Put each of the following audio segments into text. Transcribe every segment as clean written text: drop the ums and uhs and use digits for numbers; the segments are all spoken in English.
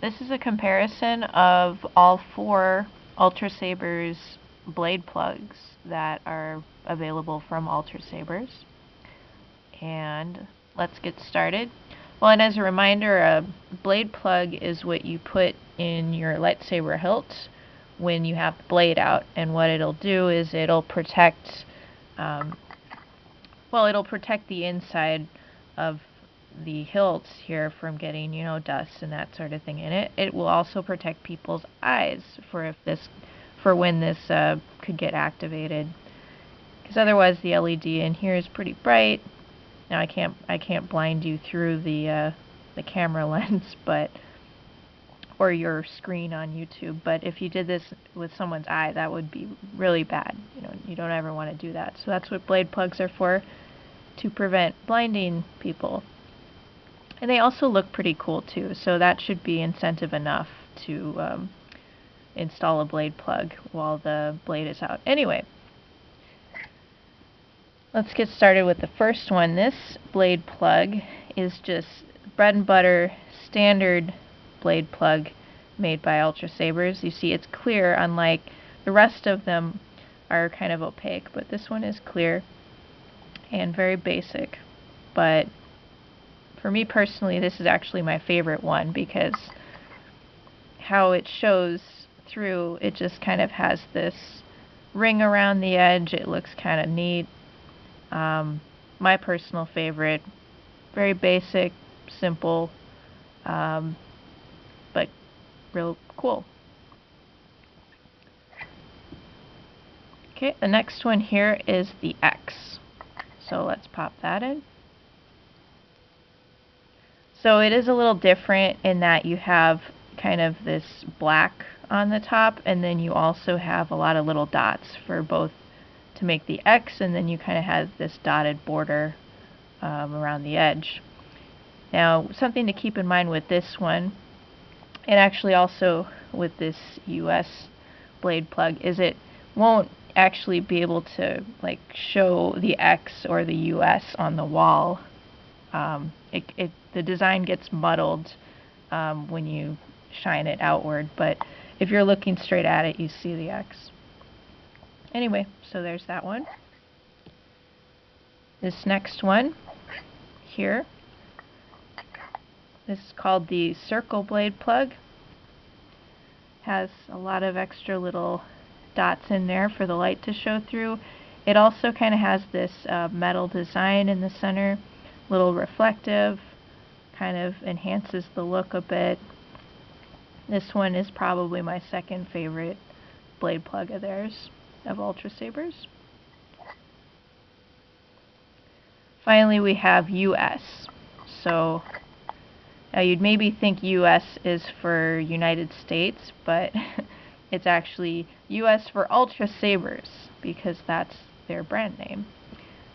This is a comparison of all 4 Ultrasabers blade plugs that are available from Ultrasabers. And let's get started. Well, and as a reminder, a blade plug is what you put in your lightsaber hilt when you have the blade out, and what it'll do is it'll protect it'll protect the inside of the hilts here from getting, dust and that sort of thing in it. It will also protect people's eyes for when this could get activated, because otherwise the LED in here is pretty bright. Now I can't blind you through the camera lens, or your screen on YouTube, but if you did this with someone's eye, that would be really bad. You don't ever want to do that. So that's what blade plugs are for, to prevent blinding people. And they also look pretty cool too, so that should be incentive enough to install a blade plug while the blade is out. Anyway, let's get started with the first one. This blade plug is just bread and butter standard blade plug made by Ultrasabers. You see it's clear, unlike the rest of them are kind of opaque, but this one is clear and very basic. But for me personally, this is actually my favorite one, because how it shows through, it just kind of has this ring around the edge. It looks kind of neat. My personal favorite. Very basic, simple, but real cool. Okay, the next one here is the X. So let's pop that in. So it is a little different in that you have kind of this black on the top, and then you also have a lot of little dots for both to make the X, and then you kind of have this dotted border around the edge. Now, something to keep in mind with this one, and actually also with this US blade plug, is it won't actually be able to show the X or the US on the wall. The design gets muddled when you shine it outward, but if you're looking straight at it, you see the X. Anyway, so there's that one. This next one here, this is called the circle blade plug. Has a lot of extra little dots in there for the light to show through. It also kind of has this metal design in the center, little reflective, kind of enhances the look a bit. This one is probably my second favorite blade plug of theirs, of Ultrasabers. Finally, we have US. So now you'd maybe think US is for United States, but it's actually US for Ultrasabers, because that's their brand name.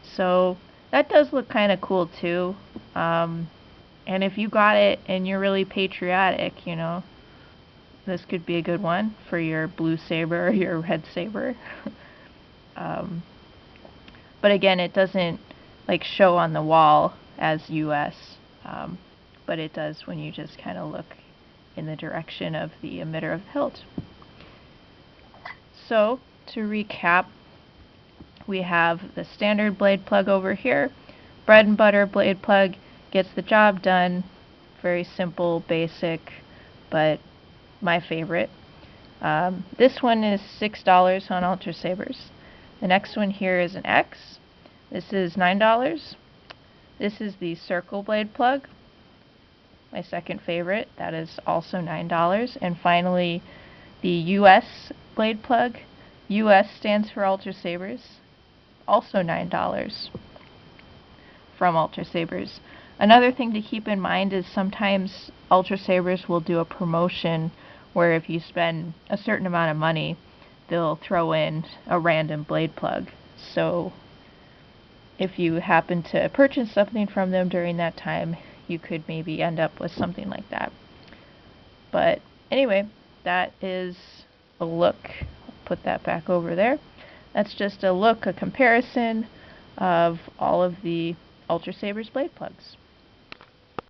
So that does look kind of cool too. And if you got it and you're really patriotic, this could be a good one for your blue saber or your red saber. But again, it doesn't show on the wall as US, but it does when you just kind of look in the direction of the emitter of the hilt. So, to recap, we have the standard blade plug over here. Bread and butter blade plug, gets the job done. Very simple, basic, but my favorite. This one is $6 on Ultrasabers. The next one here is an X. This is $9. This is the circle blade plug, my second favorite. That is also $9. And finally, the US blade plug. US stands for Ultrasabers, also $9 from Ultrasabers. Another thing to keep in mind is sometimes Ultrasabers will do a promotion where if you spend a certain amount of money, they'll throw in a random blade plug. So if you happen to purchase something from them during that time, you could maybe end up with something like that. But anyway, that is a look. I'll put that back over there. That's just a look, a comparison of all of the Ultrasabers blade plugs.